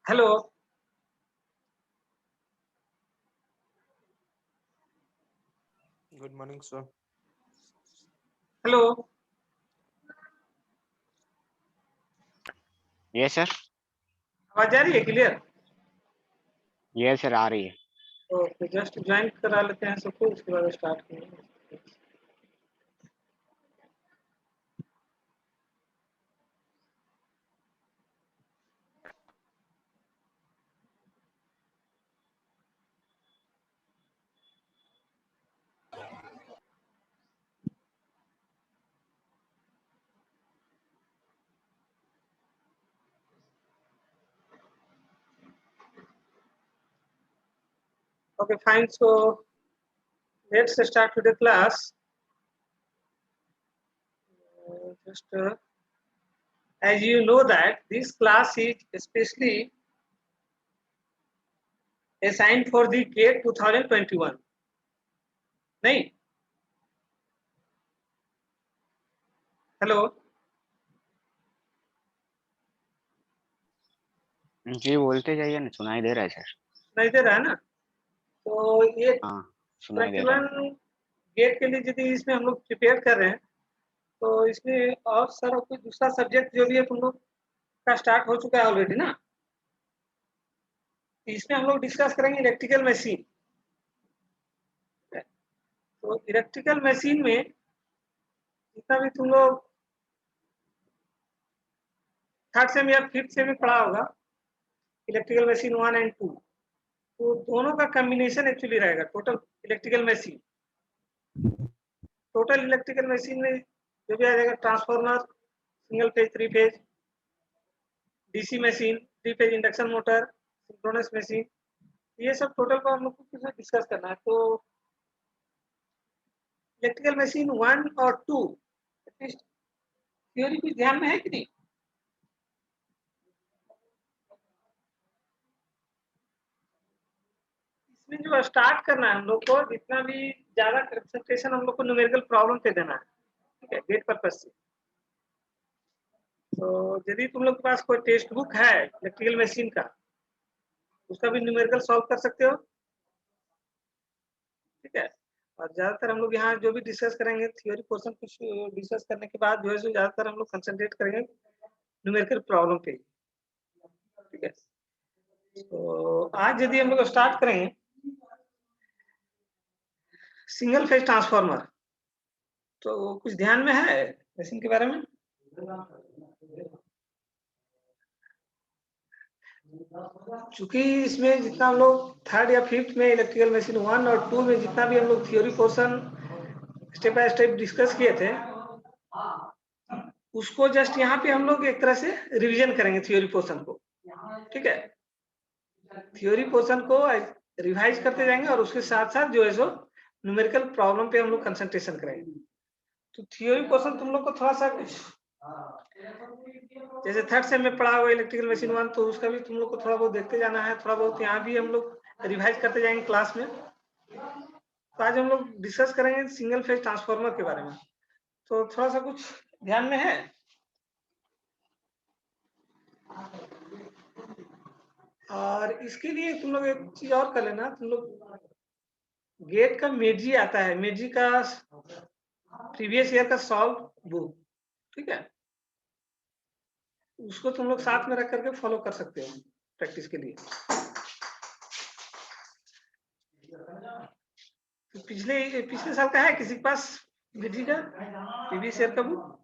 Hello, good morning sir. Hello, yes sir. आवाज आ रही है क्लियर? यस सर, आ रही है। ओके, जस्ट ज्वाइन करा लेते हैं सबको, उसके बाद स्टार्ट करेंगे। Okay, fine. So let's start with the class. As you know that this class is especially assigned for the GATE 2021. नहीं? हेलो, जी बोलते जाइए ना, सुनाई दे रहा है सर। सुनाई दे रहा है ना? तो ये हाँ, सुनाई दे रहा है। 21 गेट के लिए यदि इसमें हम लोग प्रिपेयर कर रहे हैं तो इसमें और सर कोई दूसरा सब्जेक्ट जो भी है तुम लोग का स्टार्ट हो चुका है ऑलरेडी ना? इसमें हम लोग डिस्कस करेंगे इलेक्ट्रिकल मशीन। तो इलेक्ट्रिकल मशीन में जितना भी तुम लोग थर्ड सेम या फिफ्थ सेम में पढ़ा होगा, इलेक्ट्रिकल मशीन 1 एंड 2, तो दोनों का कॉम्बिनेशन एक्चुअली रहेगा total electrical machine. Total electrical machine में जो भी आ जाएगा, transformer, single phase, three phase, DC machine, three phase induction motor, synchronous machine, ये सब टोटल को हम लोग को डिस्कस करना है। तो इलेक्ट्रिकल मशीन 1 और 2 एटलीस्ट थ्योरी कुछ ध्यान में है कि नहीं? इसमें जो स्टार्ट करना है हम लोग को, जितना भी ज्यादा कंसंट्रेशन हम लोग को न्यूमेरिकल प्रॉब्लम पे देना है, ठीक है, गेट पर्पज से। तो यदि तुम लोग के पास कोई टेक्स्ट बुक है इलेक्ट्रिकल मशीन का, उसका भी न्यूमेरिकल सॉल्व कर सकते हो, ठीक है। और ज्यादातर हम लोग यहाँ जो भी डिस्कस करेंगे थ्योरी पोर्शन कुछ डिस्कस करने के बाद जो है सो ज्यादातर हम लोग कंसंट्रेट करेंगे न्यूमेरिकल प्रॉब्लम पे, ठीक है। तो आज यदि हम लोग स्टार्ट करेंगे सिंगल फेज ट्रांसफार्मर, तो कुछ ध्यान में है मशीन के बारे में? चूंकि इसमें जितना हम लोग थर्ड या फिफ्थ में इलेक्ट्रिकल मशीन 1 और 2 में जितना भी हम लोग theory portion step by step discuss किए थे, उसको जस्ट यहाँ पे हम लोग एक तरह से रिवीजन करेंगे थ्योरी पोर्शन को, ठीक है। थ्योरी पोर्शन को रिवाइज करते जाएंगे और उसके साथ साथ जो है सो न्यूमेरिकल प्रॉब्लम पे हम लोग कंसंट्रेशन करेंगे। तो थ्योरी पोर्शन तुम लोग को थोड़ा सा कुछ जैसे थर्ड सेम में पढ़ा हुआ इलेक्ट्रिकल मशीन 1, तो उसका भी तुम लोग को थोड़ा बहुत देखते जाना है, थोड़ा बहुत यहाँ भी हम लोग रिवाइज करते जाएंगे क्लास में। तो आज हम लोग डिस्कस करेंगे सिंगल फेज ट्रांसफार्मर के बारे में। तो थोड़ा सा कुछ ध्यान में है? और इसके लिए तुम लोग एक चीज और कर लेना, तुम लोग गेट का मेजी आता है, मेजी का प्रीवियस ईयर का सॉल्व बुक, ठीक है, उसको तुम लोग साथ में रख करके फॉलो कर सकते हो प्रैक्टिस के लिए। तो पिछले साल का है किसी के पास मेजी का प्रीवियस ईयर का बुक?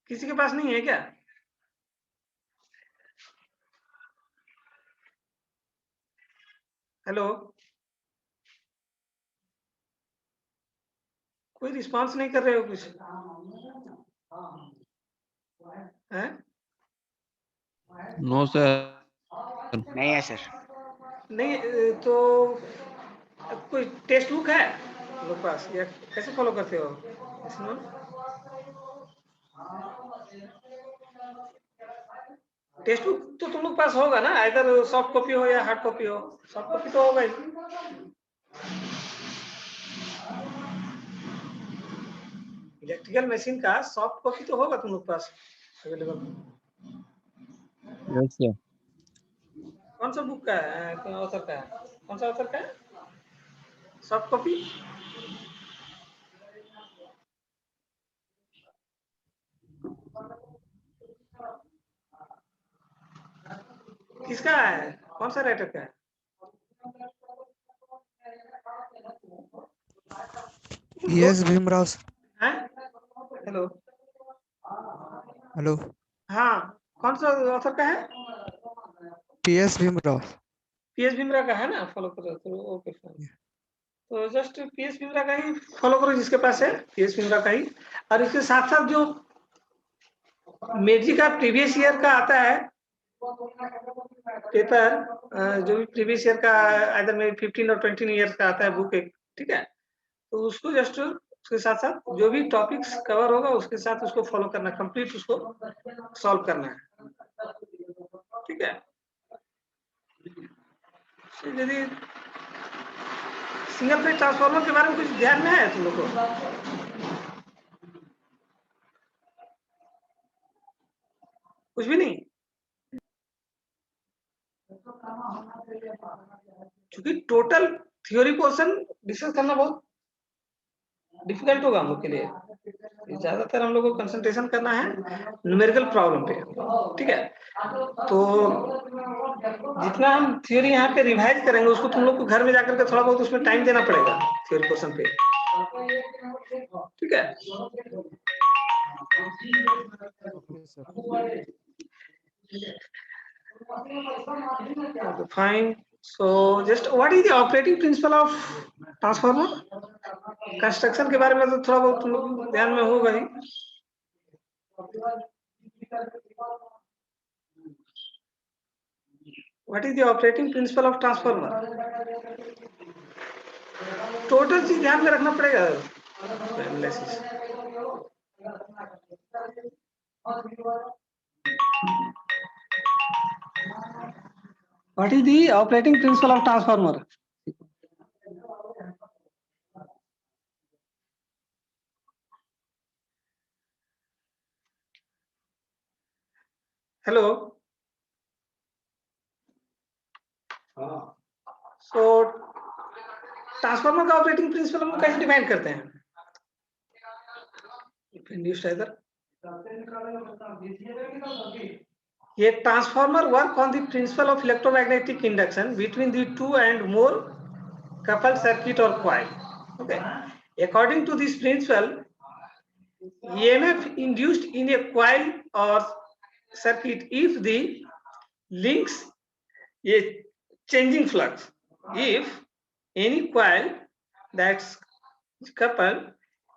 किसी के पास नहीं है क्या? हेलो, कोई रिस्पांस नहीं कर रहे हो कुछ है? No sir. नहीं है सर। नहीं तो कोई टेक्स्ट बुक है लोग पास या कैसे फॉलो करते हो इसमें? टेक्स्ट बुक तो तुम लोग पास होगा ना, इधर सॉफ्ट कॉपी हो या हार्ड कॉपी हो, सॉफ्ट कॉपी तो होगा ही। इलेक्ट्रिकल मशीन का सॉफ्ट कॉपी तो होगा तुम लोग पास अवेलेबल? Yes sir. कौन सा बुक का है, कौन ऑथर का है, कौन सा ऑथर का है सॉफ्ट कॉपी? किसका है, कौन सा राइटर का है? PS भीमराव। हैं? हेलो, हेलो, हाँ कौन सा ऑथर का है? PS भीमराव। पीएस भीमरा का है ना, फॉलो करो तो ओके फाइन। तो जस्ट पीएस भीमरा का ही फॉलो करो जिसके पास है, पीएस भीमरा का ही। और इसके साथ साथ जो मेजी का प्रीवियस ईयर का आता है पेपर, जो भी प्रीवियस ईयर का इधर में 15 और 20 ईयर्स का आता है बुक एक, ठीक है, तो उसको जस्ट उसके साथ साथ जो भी टॉपिक्स कवर होगा उसके साथ उसको फॉलो करना, कंप्लीट उसको सॉल्व करना है, ठीक है। यदि सिंगल फेज ट्रांसफार्मर के बारे में कुछ ध्यान में है तुम लोग को? कुछ भी नहीं, क्योंकि टोटल थ्योरी पोर्शन डिस्कस करना बहुत डिफिकल्ट होगा हम लोग के लिए। ज्यादातर हम लोग को कंसंट्रेशन करना है न्यूमेरिकल प्रॉब्लम पे, ठीक है। तो जितना हम थ्योरी यहाँ पे रिवाइज करेंगे उसको तुम लोग को घर में जाकर के थोड़ा बहुत उसमें टाइम देना पड़ेगा थ्योरी पोर्शन पे, ठीक है। Okay sir. Fine. So just what is the operating principle of transformer? Construction के बारे में तो थोड़ा बहुत तुम लोग ध्यान में होगा ही। What is the operating principle of transformer? Total चीज ध्यान में रखना पड़ेगा analysis. What is the operating principle of transformer? Hello. So transformer का ऑपरेटिंग प्रिंसिपल हम कैसे डिफाइन करते हैं? ये transformer work on the principle of electromagnetic induction between the two and more coupled circuit or coil. Okay. According to this principle, EMF induced in a coil or circuit if the links a changing flux. If any coil that's coupled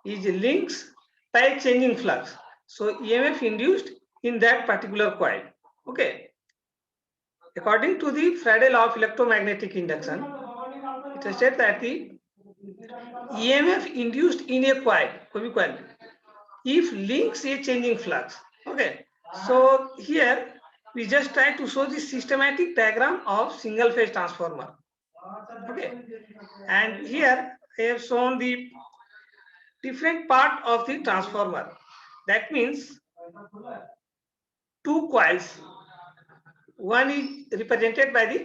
is links by changing flux, so EMF induced in that particular coil. Okay. According to the Faraday law of electromagnetic induction, it is said that the EMF induced in a coil, if links a changing flux. Okay, so here we just try to show the systematic diagram of single phase transformer. Okay, and here I have shown the different part of the transformer. That means two coils. One is represented by the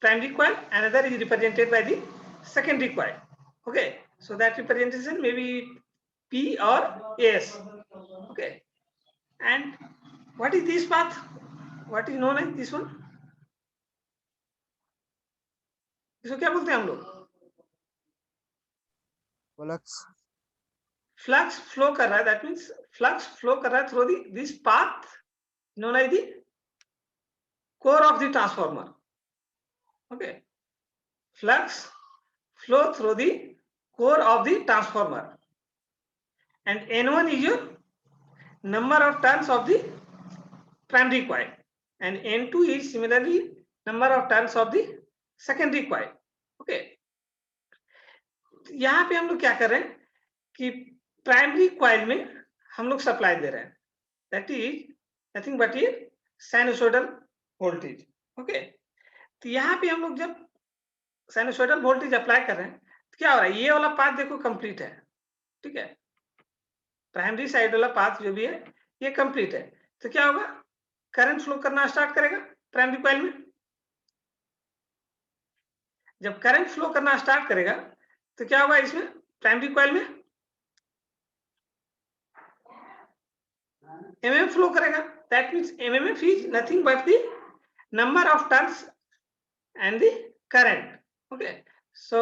primary coil, another is represented by the secondary coil. Okay, so that representation may be P or S. Okay, and what is this path? What is known as this one? इसको क्या बोलते हैं हम लोग? Flux. Flux flow कर रहा है, that means flux flow कर रहा है through this path known as the core of the transformer. Okay, flux flow through the core of the transformer, and N1 is your number of turns of the primary coil, and N2 is similarly number of turns of the secondary coil. Okay, यहाँ पे हम लोग क्या कर रहे हैं कि primary coil में हम लोग सप्लाई दे रहे हैं, दैट इज नथिंग बट ये साइनसोइडल वोल्टेज। ओके, तो यहाँ पे हम लोग जब साइनसोइडल वोल्टेज अप्लाई कर रहे हैं तो क्या हो रहा है, ये वाला पाथ देखो कंप्लीट है, ठीक है। प्राइमरी साइड वाला पाथ जो भी है ये कंप्लीट है, तो क्या होगा, करंट फ्लो करना स्टार्ट करेगा प्राइमरी कॉइल में। जब करंट फ्लो करना स्टार्ट करेगा तो क्या होगा इसमें प्राइमरी कॉइल में एमएमएफ फ्लो करेगा। That means MMF is nothing but the number of turns and the current. Okay, so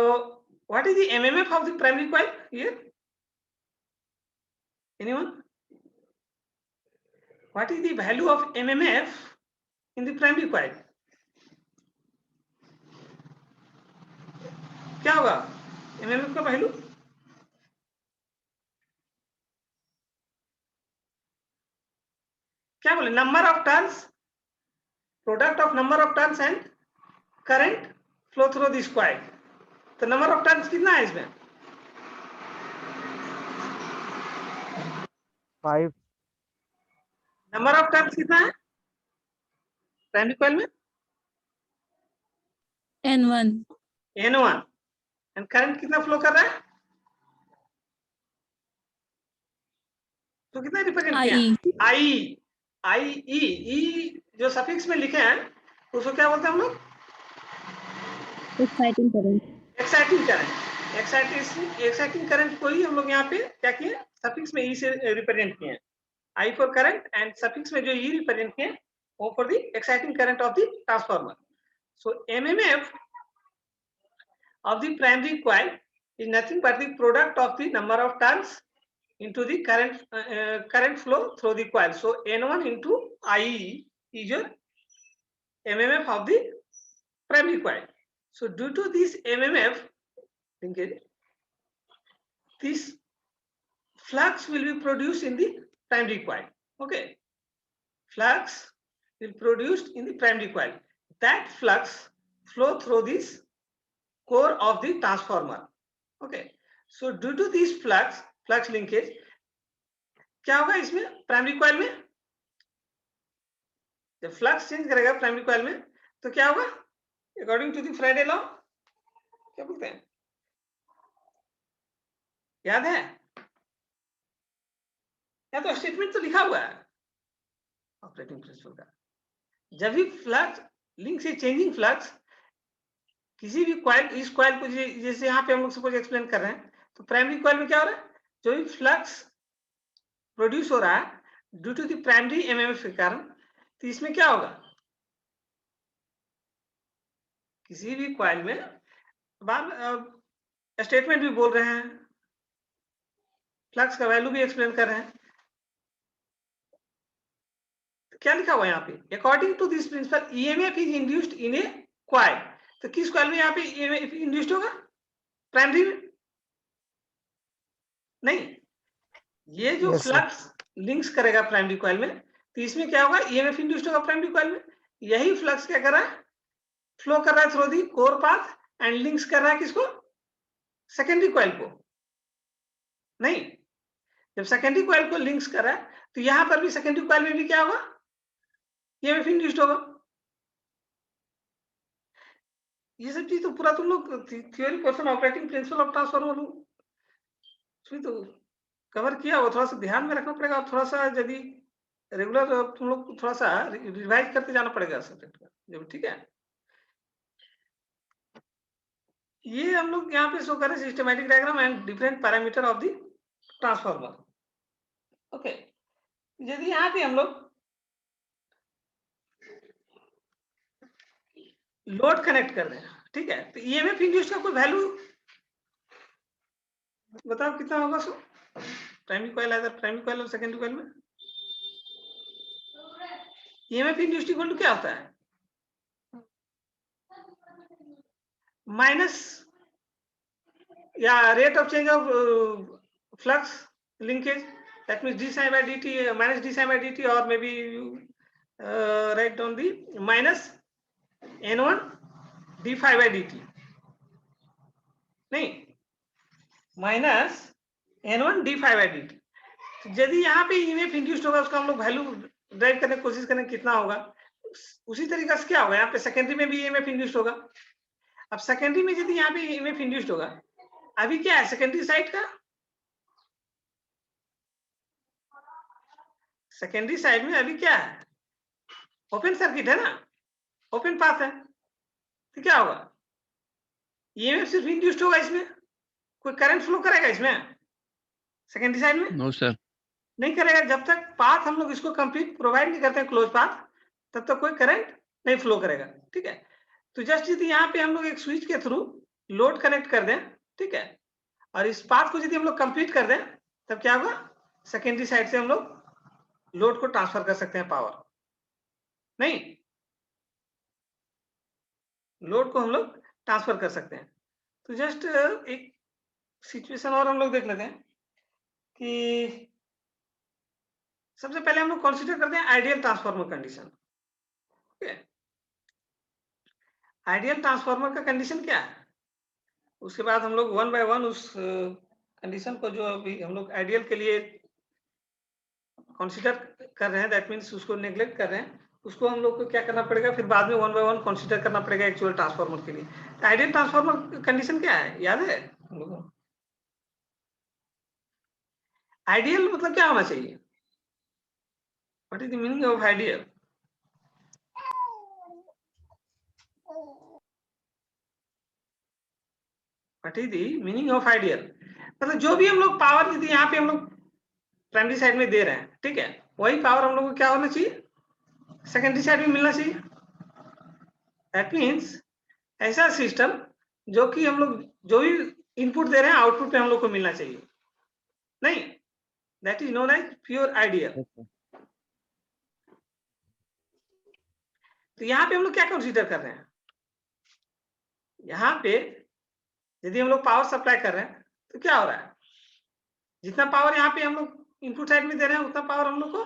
what is the mmf of the primary coil here? Anyone? What is the value of mmf in the primary coil? क्या होगा mmf का value? क्या बोले, number of turns, product of number of turns and current flow through this coil. तो number of turns कितना है इसमें? 5. Number of turns कितना है प्राइमरी कॉइल में? N1. N1। एंड करंट कितना फ्लो कर रहा है? तो कितना रिप्रेजेंट किया? आई। आई ई जो सफिक्स में लिखे हैं उसको क्या बोलते हैं हम लोग? Exciting current. Exciting current. Exciting current को ही हम लोग यहाँ पे क्या किए, सफिक्स में ई से रिप्रेजेंट किए हैं। I for current and suffix में जो ई रिप्रेजेंट किए वो for the exciting current of the transformer. So MMF of the primary coil is nothing but the product of the number of turns into the current flow through the coil. So N1 into IE is your MMF of the primary coil. So due to this MMF linkage, this flux will be produced in the primary coil. Okay, flux will produced in the primary coil. That flux flow through this core of the transformer. Okay, so due to this flux linkage क्या होगा इसमें primary coil में? जब flux change करेगा primary coil में तो क्या होगा, according to the Faraday law क्या बोलते हैं, याद है? या तो स्टेटमेंट तो लिखा हुआ है ऑपरेटिंग प्रिंसिपल का। जब भी फ्लक्स लिंक से चेंजिंग फ्लक्स किसी भी कॉइल, इस कॉइल को जैसे यहाँ पे हम लोग सपोज एक्सप्लेन कर रहे हैं, तो प्राइमरी कॉइल में क्या हो रहा है, जो भी फ्लक्स प्रोड्यूस हो रहा है due to the primary MMF के कारण, तो इसमें क्या होगा, किसी भी कॉइल में स्टेटमेंट भी बोल रहे हैं, फ्लक्स का वैल्यू भी एक्सप्लेन कर रहे हैं। तो क्या लिखा हुआ है यहाँ पे, according to this principle EMF is induced in a coil. तो किस कॉइल में यहाँ पे ईएमएफ इंड्यूस्ड होगा, प्राइमरी में नहीं, ये जो फ्लक्स लिंक्स करेगा प्राइमरी कॉइल में, तो इसमें क्या होगा, ईएमएफ इंड्यूस्ड होगा प्राइमरी कॉइल में। यही फ्लक्स क्या कर रहा है, फ्लो कर रहा है through the core path and links कर रहा है किसको, सेकेंडरी कॉइल को। नहीं, जब सेकेंडरी कॉइल को लिंक्स कर रहा है तो यहां पर भी सेकेंडरी कॉइल में भी क्या होगा, ईएमएफ इंड्यूस्ड होगा। ये सब चीज तो पूरा तुम लोग theory portion operating principle of transformer तो कवर किया हो, थोड़ा सा ध्यान में रखना पड़ेगा। और थोड़ा सा यदि रेगुलर तुम लोग को थोड़ा सा रिवाइज करते जाना पड़ेगा सब्जेक्ट का जब, ठीक है। ये हम लोग यहाँ पे शो करें systematic diagram and different parameter of the transformer. Okay, यदि यहाँ पे हम लोग लोड कनेक्ट कर रहे हैं, ठीक है, तो ईएमएफ इंड्यूस्ड का कोई वैल्यू बताओ कितना होगा सो, प्राइमरी कॉइल है, प्राइमरी कॉइल और सेकेंडरी कॉइल में ईएमएफ इंड्यूस्ड इक्वल टू क्या होता है, माइनस या rate of change of flux linkage, that means d psi by dt minus d psi by dt, or maybe you write down the minus n1 d phi by dt, नहीं, minus n1 d phi by dt। तो यदि यहाँ पे EMF induced होगा उसका हम लोग value drive करने की कोशिश करें कितना होगा, उसी तरीके से क्या होगा, यहाँ पे सेकेंडरी में भी ईएमएफ इंड्यूस्ड होगा। अब सेकेंडरी में यदि यहाँ पे ईएमएफ इंड्यूस्ड होगा, अभी क्या है सेकेंडरी साइड का सेकेंडरी साइड में अभी क्या है, ओपन सर्किट है ना, ओपन पाथ है, तो क्या होगा, ईएमएफ सिर्फ इंड्यूस्ड होगा, इसमें कोई करंट फ्लो करेगा इसमें सेकेंडरी साइड में? No sir. नहीं करेगा। जब तक पाथ हम लोग इसको कंप्लीट प्रोवाइड नहीं करते हैं क्लोज पाथ, तब तक कोई करंट नहीं फ्लो करेगा। ठीक है, तो जस्ट यदि यहाँ पे हम लोग एक स्विच के थ्रू लोड कनेक्ट कर दें, ठीक है, और इस पाथ को यदि हम लोग कंप्लीट कर दें, तब क्या होगा, सेकेंडरी साइड से हम लोग लोड को ट्रांसफर कर सकते हैं पावर, नहीं, लोड को हम लोग ट्रांसफर कर सकते हैं। तो जस्ट एक सिचुएशन और हम लोग देख लेते हैं कि सबसे पहले हम लोग कंसीडर करते हैं आइडियल ट्रांसफार्मर कंडीशन। ठीक है, आइडियल ट्रांसफार्मर का कंडीशन क्या है, उसके बाद हम लोग वन बाय वन उस कंडीशन को जो अभी हम लोग आइडियल के लिए कंसीडर कर रहे हैं, दैट मींस उसको नेग्लेक्ट कर रहे हैं, उसको हम लोग को क्या करना पड़ेगा, फिर बाद में वन बाय वन कंसीडर करना पड़ेगा एक्चुअल ट्रांसफार्मर के लिए। तो आइडियल ट्रांसफार्मर कंडीशन क्या है, याद है हम लोगों को? आइडियल मतलब क्या होना चाहिए, what is the meaning of ideal? What is the meaning of ideal? मतलब जो भी हम लोग पावर यदि यहाँ पे हम लोग प्राइमरी साइड में दे रहे हैं, ठीक है, वही पावर हम लोग को क्या होना चाहिए, सेकेंडरी साइड में मिलना चाहिए। दैट मीन्स ऐसा सिस्टम जो कि हम लोग जो भी इनपुट दे रहे हैं आउटपुट पे हम लोग को मिलना चाहिए, नहीं, that is known as pure ideal. तो यहाँ पे हम लोग क्या कंसीडर कर रहे हैं, यहाँ पे यदि हम लोग पावर सप्लाई कर रहे हैं तो क्या हो रहा है, जितना पावर यहाँ पे हम लोग इनपुट साइड में दे रहे हैं उतना पावर हम लोग को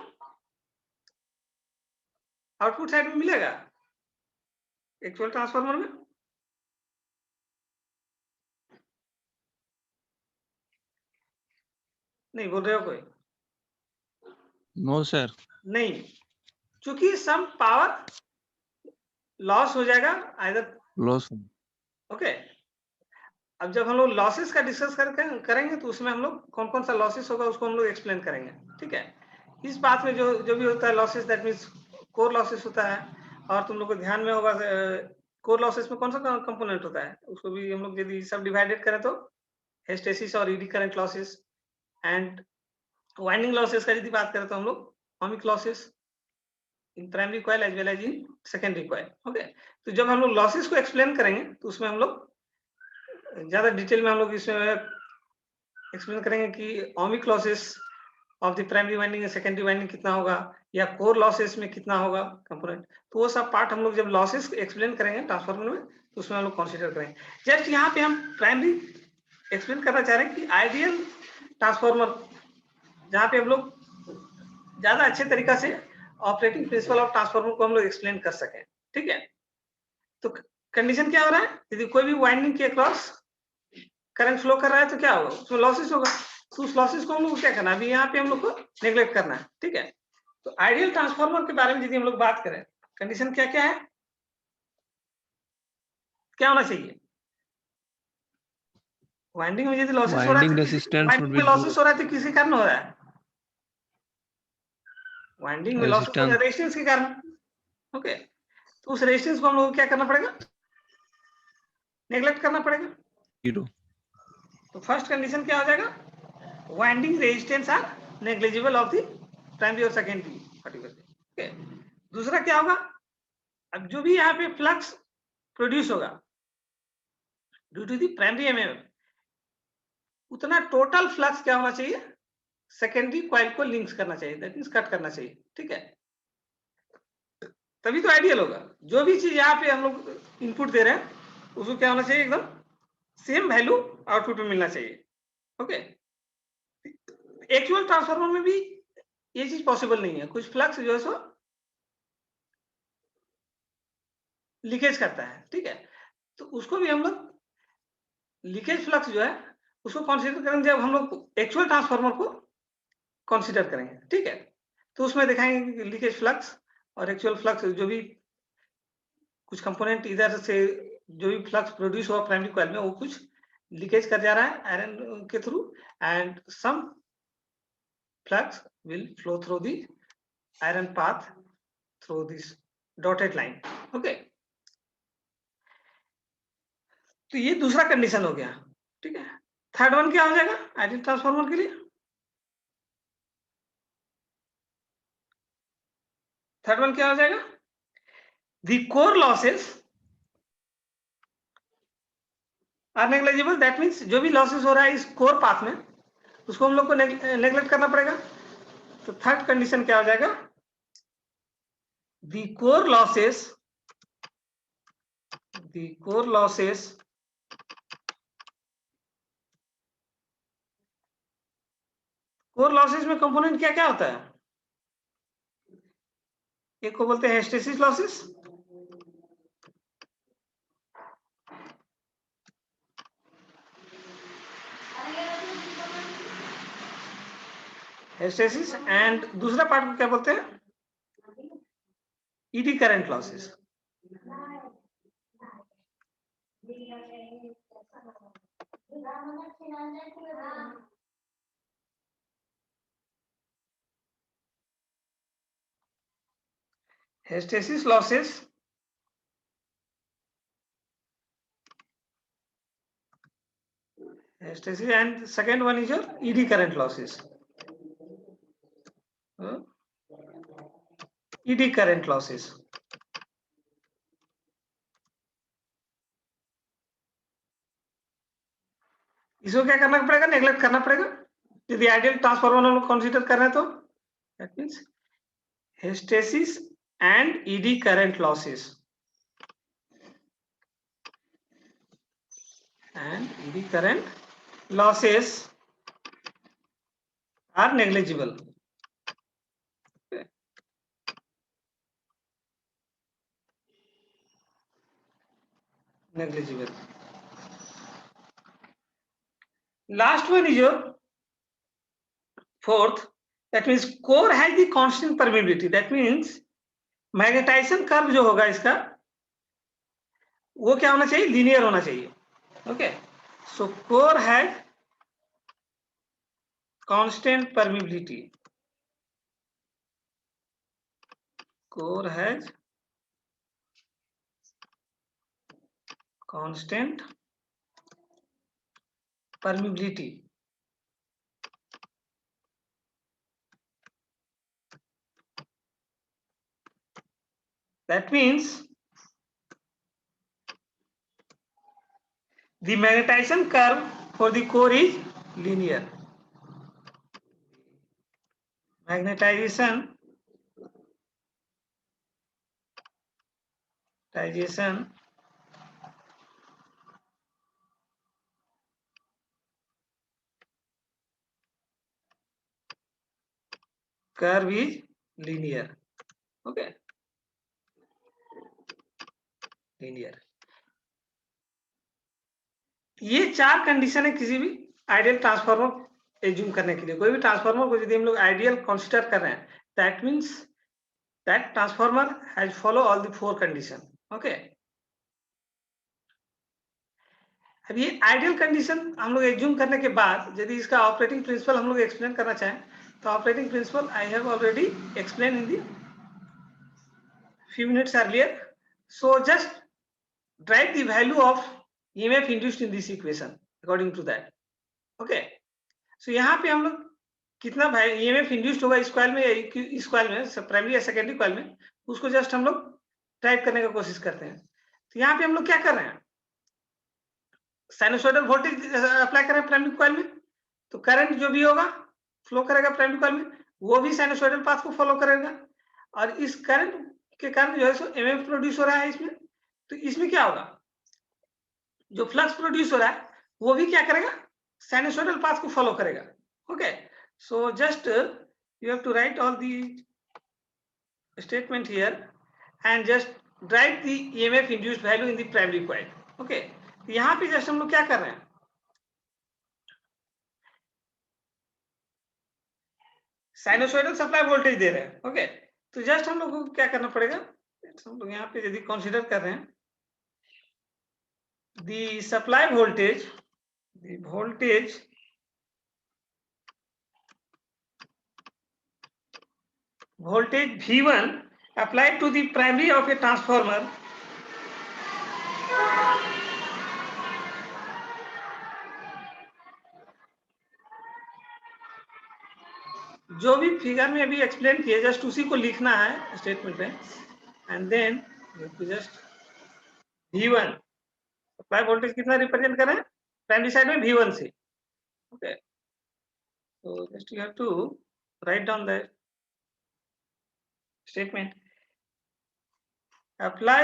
आउटपुट साइड में मिलेगा एक्चुअल ट्रांसफार्मर में। नहीं बोल रहे हो कोई? No sir. नहीं, क्योंकि सम पावर लॉस हो जाएगा आइदर। लॉस। ओके, अब जब हम लोग लॉसेस का डिस्कस करेंगे तो उसमें हम लोग कौन कौन सा लॉसेस होगा उसको हम लोग एक्सप्लेन करेंगे। ठीक है, इस बात में जो भी होता है losses, that means core losses होता है, और तुम लोग को ध्यान में होगा कोर लॉसेस में कौन सा कंपोनेंट होता है, उसको भी हम लोग यदि सब डिवाइडेड करें तो हिस्टेरिसिस और eddy current losses, and winding losses का यदि बात करें तो हम लोग ohmic losses in primary coil as well as in secondary coil. Okay, तो जब हम लोग लॉसेस को एक्सप्लेन करेंगे तो उसमें हम लोग ज्यादा डिटेल में हम लोग इसमें एक्सप्लेन करेंगे कि ohmic losses of the primary winding and secondary winding कितना होगा, या कोर लॉसेस में कितना होगा कंपोनेंट। तो वो सब पार्ट हम लोग जब लॉसेस एक्सप्लेन करेंगे ट्रांसफार्मर में तो उसमें हम लोग कंसीडर करेंगे। जस्ट यहाँ पे हम प्राइमरी एक्सप्लेन करना चाह रहे हैं कि आइडियल ट्रांसफार्मर जहाँ पे हम लोग ज्यादा अच्छे तरीका से ऑपरेटिंग प्रिंसिपल ऑफ ट्रांसफार्मर को हम लोग एक्सप्लेन कर सकें। ठीक है, तो कंडीशन क्या हो रहा है, यदि कोई भी वाइंडिंग के अक्रॉस करंट फ्लो कर रहा है तो क्या होगा, उसमें लॉसेस होगा। तो उस लॉसेस को हम लोग क्या करना है, अभी यहाँ पे हम लोग को नेग्लेक्ट करना है। ठीक है, तो आइडियल ट्रांसफार्मर के बारे में यदि हम लोग बात करें, कंडीशन क्या क्या है, क्या होना चाहिए, वाइंडिंग में यदि लॉसेस हो रहा है, वाइंडिंग में लॉसेस हो रहा है तो किसी कारण हो रहा है, वाइंडिंग में लॉसेस हो रहा है रेजिस्टेंस के कारण। ओके, तो उस रेजिस्टेंस को हम लोग क्या करना पड़ेगा, नेग्लेक्ट करना पड़ेगा। तो फर्स्ट कंडीशन क्या हो जाएगा, winding resistance are negligible of the primary और सेकेंडरी पर्टिकुलरली। ओके, दूसरा क्या होगा, अब जो भी यहाँ पे फ्लक्स प्रोड्यूस होगा due to the primary MMF, उतना टोटल फ्लक्स क्या होना चाहिए, सेकेंडरी कॉइल को लिंक्स करना चाहिए, दैट मींस कट करना चाहिए। ठीक है, तभी तो आइडियल होगा। जो भी चीज यहाँ पे हम लोग इनपुट दे रहे हैं उसको क्या होना चाहिए, एकदम सेम वैल्यू आउटपुट में मिलना चाहिए। ओके, एक्चुअल ट्रांसफार्मर में भी ये चीज पॉसिबल नहीं है, कुछ फ्लक्स जो है सो लीकेज करता है। ठीक है, तो उसको भी हम लोग लीकेज फ्लक्स जो है उसको कंसीडर करेंगे जब हम लोग एक्चुअल ट्रांसफार्मर को कंसीडर करेंगे। ठीक है, तो उसमें दिखाएंगे लीकेज फ्लक्स और एक्चुअल फ्लक्स, जो भी कुछ कंपोनेंट इधर से जो भी फ्लक्स प्रोड्यूस हुआ प्राइमरी कॉइल में वो कुछ लीकेज कर जा रहा है आयरन के थ्रू, and some flux will flow through the iron path through this dotted line. Okay, तो ये दूसरा कंडीशन हो गया, ठीक है। थर्ड वन क्या हो जाएगा आइडियल ट्रांसफार्मर के लिए? थर्ड वन क्या हो जाएगा? The core losses are negligible, that means जो भी लॉसेस हो रहा है इस कोर पाथ में उसको हम लोग को नेग्लेक्ट करना पड़ेगा। तो थर्ड कंडीशन क्या हो जाएगा? The core losses core losses में कंपोनेंट क्या क्या होता है? एक को बोलते हैं हिस्टेरिसिस लॉसेस, हिस्टेरिसिस, एंड दूसरा पार्ट को क्या बोलते हैं? ED current losses. Hysteresis losses and second one is your ED current losses. ED current losses. इसको क्या करना पड़ेगा? नेग्लेक्ट करना पड़ेगा। यदि आइडियल ट्रांसफार्मर हम लोग कंसीडर कर रहे हैं तो that means hysteresis and ED current losses are negligible. Negligible. Last one is your fourth, that means core has the constant permeability, that means magnetisation curve जो होगा इसका वो क्या होना चाहिए? लीनियर होना चाहिए। Okay, so core has constant permeability, core has constant permeability, that means the magnetization curve for the core is linear. Magnetization curve is linear. Okay, linear. ये चार कंडीशन है किसी भी आइडियल ट्रांसफार्मर एज्यूम करने के लिए। कोई भी ट्रांसफार्मर को यदि हम लोग आइडियल कंसीडर कर रहे हैं, that means that transformer has follow all the four condition. Okay, अब ये आइडियल कंडीशन हम लोग एज्यूम करने के बाद यदि इसका ऑपरेटिंग प्रिंसिपल हम लोग एक्सप्लेन करना चाहें तो operating principle I have already explain in the few minutes earlier. So just write the value of EMF induced in this equation according to that. Okay, so यहाँ पे हम लोग कितना EMF induced होगा इस कॉइल में, इस कॉइल में प्राइमरी या सेकेंडरी कॉइल में, उसको जस्ट हम लोग टाइप करने का कोशिश करते हैं। तो यहाँ पे हम लोग क्या कर रहे हैं? साइनसोइडल वोल्टेज अप्लाई कर रहे हैं प्राइमरी कॉइल में, तो करंट जो भी होगा फ्लो करेगा प्राइमरी कॉइल में, वो भी साइनसोइडल पाथ को फॉलो करेगा, और इस करंट के कारण जो है सो एमएफ प्रोड्यूस हो रहा है इसमें। तो इसमें क्या होगा? जो फ्लक्स प्रोड्यूस हो रहा है वो भी क्या करेगा? साइनसोइडल पाथ को फॉलो करेगा। Okay, so just you have to write all the statement here and just write the EMF induced value in the primary coil. Okay, यहाँ पे जस्ट हम लोग क्या कर रहे हैं? साइनसोइडल सप्लाई वोल्टेज दे रहे हैं। ओके, तो जस्ट हम लोग को क्या करना पड़ेगा? हम लोग यहाँ पे यदि कंसीडर कर रहे हैं the supply voltage, voltage V1 applied to the primary of a transformer जो भी फिगर में अभी एक्सप्लेन किया, जस्ट उसी को लिखना है स्टेटमेंट में, and then just V1 supply voltage कितना रिप्रेजेंट करें प्राइमरी साइड में V1 से, okay. So just you have to write down the statement. Apply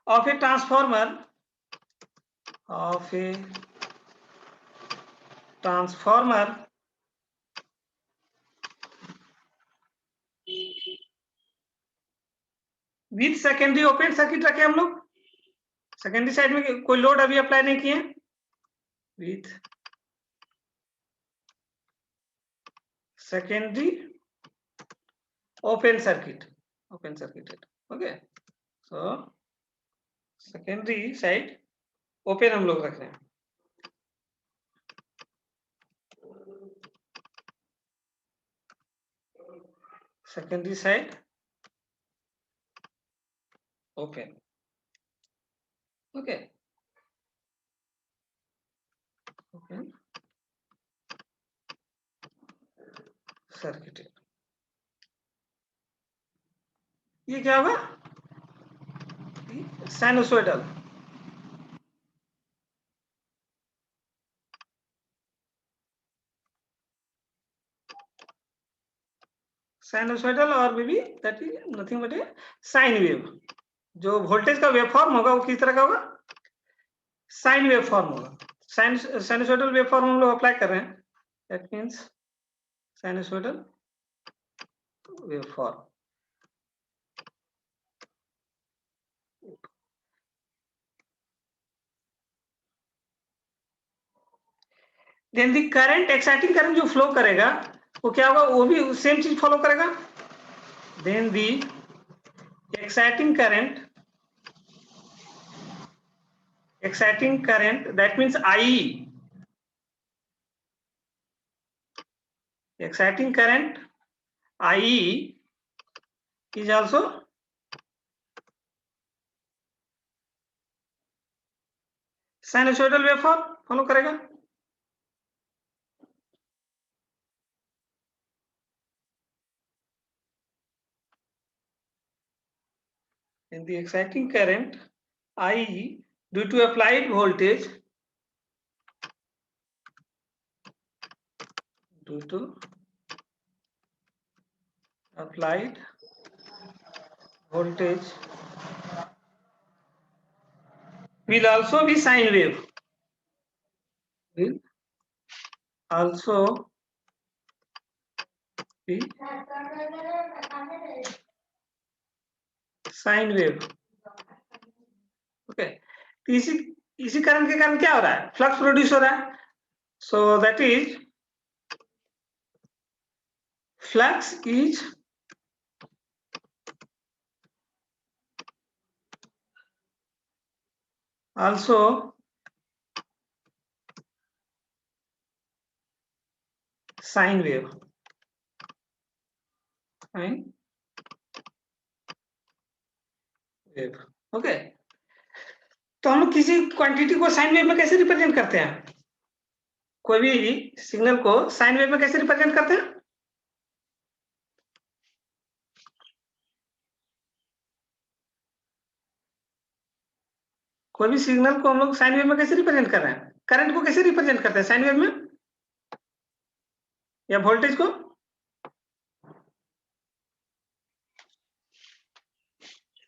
of a transformer with secondary open circuit रखे हम लोग, सेकेंडरी साइड में कोई लोड अभी अप्लाई नहीं किए, with secondary open circuit, okay. So secondary side open हम लोग रख रहे हैं, secondary side open, okay, open circuit. ये क्या होगा, साइनोसॉइडल, साइनोसॉइडल और भी that is nothing but a sine wave. जो वोल्टेज का वेव फॉर्म होगा वो किस तरह का होगा, साइन वेव फॉर्म होगा। साइनोसॉइडल वेव फॉर्म हम लोग अप्लाई कर रहे हैं, that means sinusoidal wave form. Then the current, exciting current जो फ्लो करेगा वो क्या होगा, वो भी सेम चीज फॉलो करेगा। Then the exciting current that means IE, exciting current IE is also sinusoidal waveform follow करेगा। In the exciting current IE due to applied voltage, will also be sine wave, sine wave, okay. इसी current के कारण क्या हो रहा है, flux produce हो रहा है। So that is flux is also sine wave, okay. तो हम लोग किसी क्वांटिटी को साइन वेव में कैसे रिप्रेजेंट करते हैं, कोई भी सिग्नल को साइन वेव में कैसे रिप्रेजेंट करते हैं, कोई भी सिग्नल को हम लोग साइन वेव में कैसे रिप्रेजेंट कर रहे हैं, करंट को कैसे रिप्रेजेंट करते हैं साइन वेव में, या वोल्टेज को।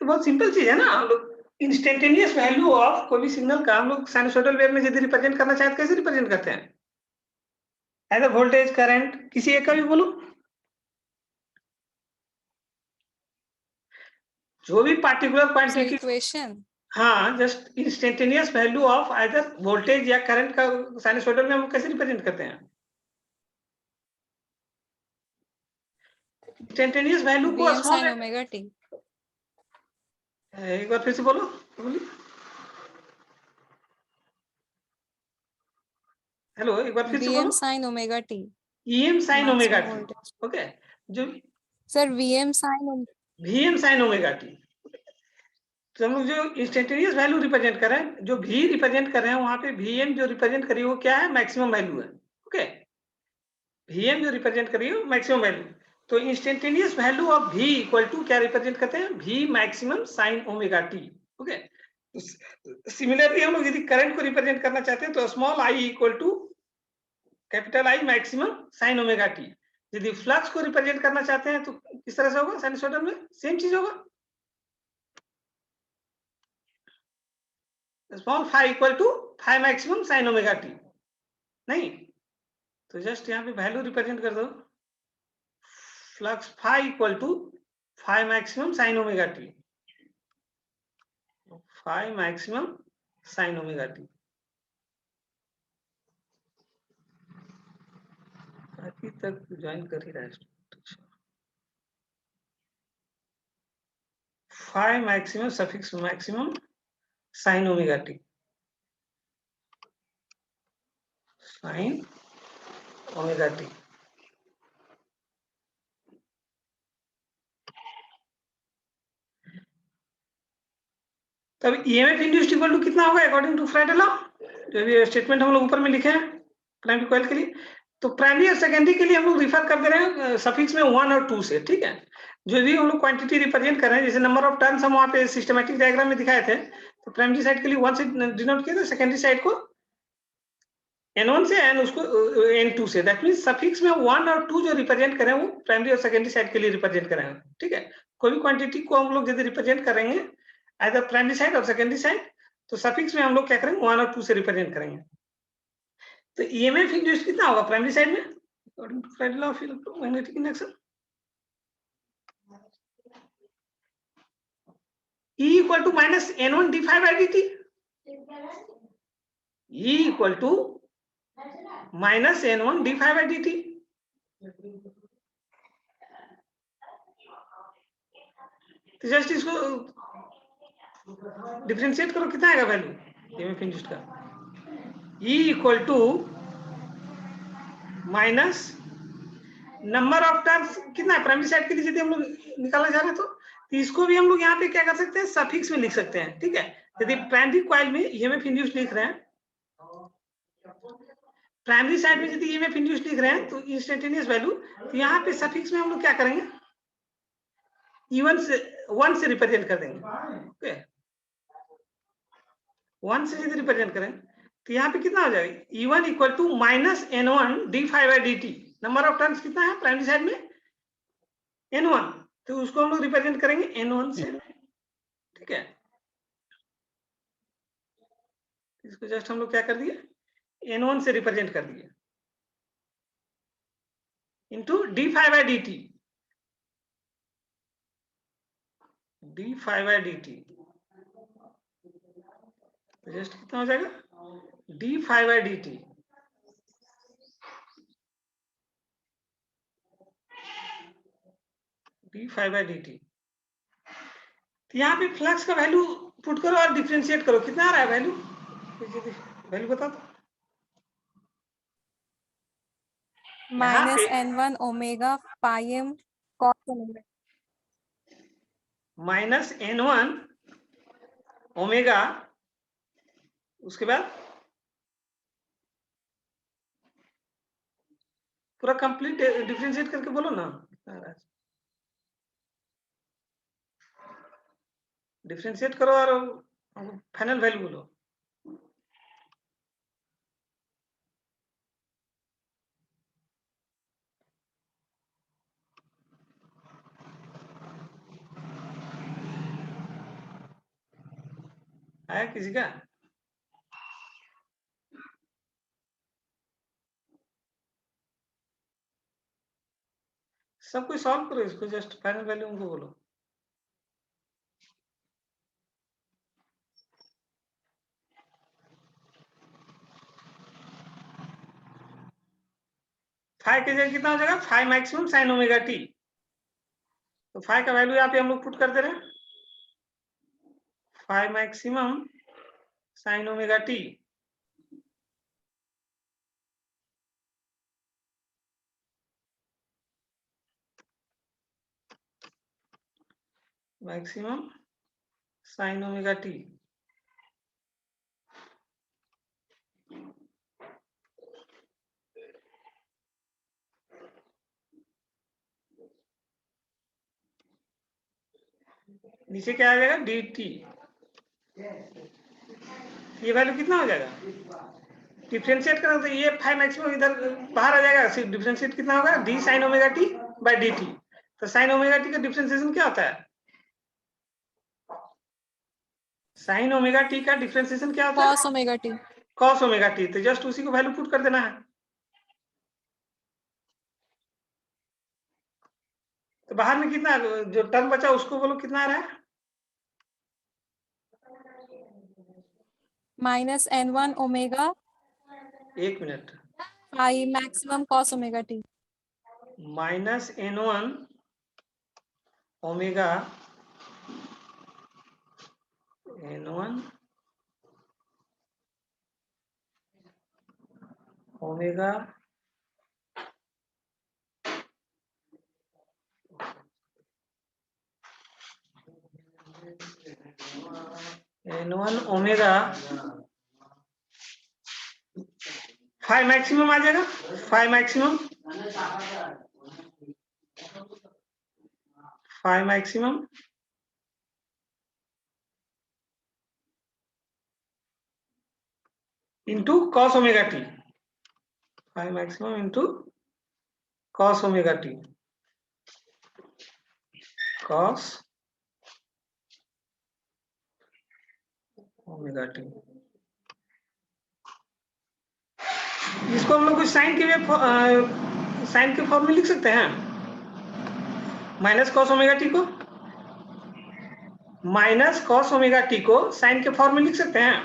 तो बहुत सिंपल चीज है ना, हम लोग इंस्टेंटेनियस वैल्यू ऑफ कोई भी सिग्नल का हम लोग साइनसॉइडल वेव में यदि रिप्रेजेंट करना चाहते कैसे रिप्रेजेंट करते हैं, एज वोल्टेज करंट, किसी एक का भी बोलो, जो भी पार्टिकुलर क्वांटिटी इक्वेशन, हाँ, just instantaneous value of either voltage या करंट का साइनसॉइडल में हम कैसे रिप्रेजेंट करते हैं, इंस्टेंटेनियस वैल्यू को Vm sin omega t। एक बार फिर से बोलो, बोलिए। हेलो, एक बार फिर से Vm बोलो। sin omega t. EM sin omega Maximum T. voltage. Okay, जो Sir, Vm sin VM sin omega t, तो हम लोग जो इंस्टेंटेनियस वैल्यू रिप्रेजेंट कर रहे हैं, जो V रिप्रेजेंट कर रहे हैं, वहां पे VM जो रिप्रेजेंट करी वो क्या है? मैक्सिमम वैल्यू है। ओके, VM जो रिप्रेजेंट करी है मैक्सिमम वैल्यू। तो instantaneous value of V equal to क्या रिप्रेजेंट करते हैं? V maximum sine omega t. Okay, similarly हम लोग यदि करंट को रिप्रेजेंट करना चाहते हैं तो small i equal to capital I maximum sine omega t. यदि फ्लक्स को रिप्रेजेंट करना चाहते हैं तो किस तरह से होगा? साइनसॉइडल में सेम चीज होगा, small phi equal to phi maximum sine omega t. नहीं तो जस्ट यहाँ पे वैल्यू रिप्रेजेंट कर दो, flux phi equal to phi maximum sine omega t, phi maximum sine omega t. अभी तक ज्वाइन कर ही रहा है, phi maximum suffix maximum sine omega t, sine omega t. तब ईएमएफ इंड्यूस्ड इक्वल टू कितना होगा अकॉर्डिंग टू फ्राइडे लॉ? जो भी स्टेटमेंट हम लोग ऊपर में लिखे हैं प्राइमरी कॉइल के लिए, तो प्राइमरी और सेकेंडरी के लिए हम लोग रिफर कर दे रहे हैं सफिक्स में 1 और 2 से। ठीक है, जो भी हम लोग क्वांटिटी रिप्रेजेंट कर रहे हैं, जैसे नंबर ऑफ टर्न्स हम वहां पे सिस्टमैटिक डायग्राम में दिखाए थे, तो प्राइमरी साइड के लिए 1 से डिनोट किया था, सेकेंडरी साइड को N1 से एंड उसको N2 से। दैट मींस सफिक्स में 1 और 2 जो रिप्रेजेंट करें वो प्राइमरी और सेकेंडरी साइड के लिए रिप्रेजेंट करें। ठीक है, कोई भी क्वांटिटी को हम लोग यदि रिप्रेजेंट करेंगे आइदर प्राइमरी साइड और सेकेंडरी साइड, तो सफिक्स में हम लोग क्या करेंगे? 1 और 2 से रिप्रेजेंट करेंगे। तो ईएमएफ इंड्यूस्ड कितना होगा प्राइमरी साइड में according to Faraday law of electromagnetic induction? E equal to minus N1 d phi by dt. E equal to minus N1 d phi by dt. तो जस्ट इसको differentiate करो, कितना आएगा value EMF induced का? E equal to minus number of turns कितना है primary side के लिए यदि हम लोग निकालना चाह रहे हैं तो इसको भी हम लोग यहाँ पे क्या कर सकते हैं? सफिक्स में लिख सकते हैं। ठीक है, यदि प्राइमरी कॉइल में ईएमएफ इंड्यूस्ड लिख रहे हैं, प्राइमरी साइड में यदि ईएमएफ इंड्यूस्ड लिख रहे हैं तो इंस्टेंटेनियस वैल्यू, तो यहाँ पे सफिक्स में हम लोग क्या करेंगे? E1 से 1 से रिप्रेजेंट कर देंगे। ओके, 1 से यदि रिप्रेजेंट करें तो यहाँ पे कितना हो जाएगा? E1 equal to minus N1 d phi by dt। Number of turns कितना है प्राइमरी साइड में? N1, तो उसको हम लोग रिप्रेजेंट करेंगे N1 से। ठीक है, इसको जस्ट हम लोग क्या कर दिए? N1 से रिप्रेजेंट कर दिए into d phi by dt, d phi by dt just कितना हो जाएगा? d phi by dt, d phi by dt। तो यहाँ पे फ्लक्स का वैल्यू पुट करो और डिफरेंशिएट करो, कितना आ रहा है वैल्यू? वैल्यू बता दो। minus N1 omega pi m cos omega. Minus N1 omega, उसके बाद पूरा कंप्लीट डिफरेंशिएट करके बोलो ना, डिफरेंशिएट करो और फाइनल वैल्यू बोलो। आया किसी का? सब कुछ सॉल्व करो इसको, जस्ट फाइनल वैल्यू उनको बोलो। फाइव की जगह कितना हो जाएगा? 5 मैक्सिमम साइन ओमेगा टी। तो 5 का वैल्यू यहाँ पे हम लोग पुट कर दे रहे हैं, 5 maximum sine omega T maximum sine omega T. नीचे क्या आ जाएगा, डी टी। ये वैल्यू कितना हो जाएगा, डिफरेंशिएट करें तो ये फाइव मैक्सिमम इधर बाहर आ जाएगा, सिर्फ डिफरेंशिएट कितना होगा, d sine omega t by d t. तो साइन ओमेगा टी का डिफरेंशिएशन क्या होता है, साइन ओमेगा टी का डिफरेंशिएशन क्या होता है, cos omega t. Cos omega t. तो जस्ट उसी को वैल्यू पुट कर देना है। तो बाहर में कितना जो टर्म बचा उसको बोलो कितना आ रहा है, -n1 ओमेगा एक minute, pi maximum cos omega t. -n1 omega n1 omega n1 omega 5 maximum आ जाएगा, 5 maximum, 5 maximum into cos omega t, 5 maximum into cos omega t, cos omega t. इसको हम लोग कुछ साइन के फॉर्म में लिख सकते हैं, माइनस कॉस ओमेगा टी को, माइनस कॉस ओमेगा टी को साइन के फॉर्म में लिख सकते हैं।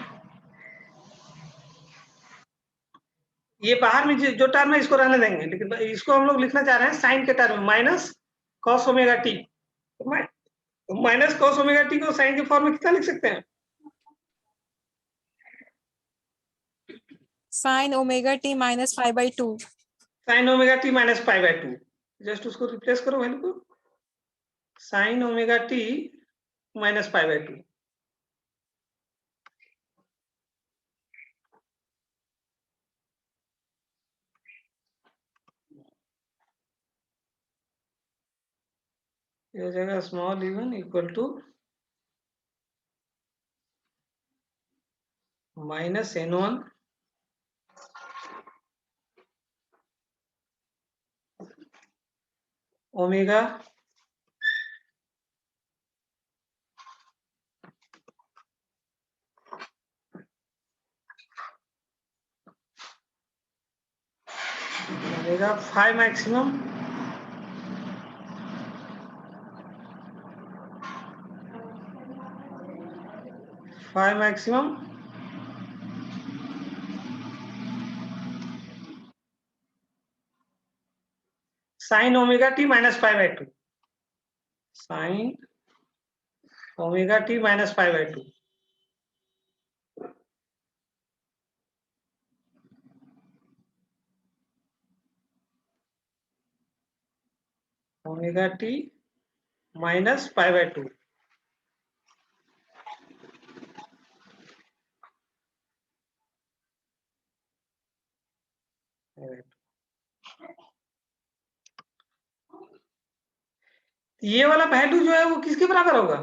ये बाहर में जो टर्म है इसको रहने देंगे, लेकिन इसको हम लोग लिखना चाह रहे हैं साइन के टर्म में, minus cos omega t. Minus cos omega t को साइन के फॉर्म में कितना लिख सकते हैं, sin omega t -π/2। Sine omega t -π/2। Just उसको रिप्लेस करो वैल्यू को, साइन ओमेगा टी -π/2। ये हो जाएगा small even equal to -n1 omega omega 5 maximum sine omega t -π/2, sine omega t -π/2। Omega t -π/2। ये वाला वैल्यू जो है वो किसके बराबर होगा,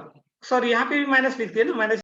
सॉरी यहाँ पे भी माइनस लिख दिया ना, माइनस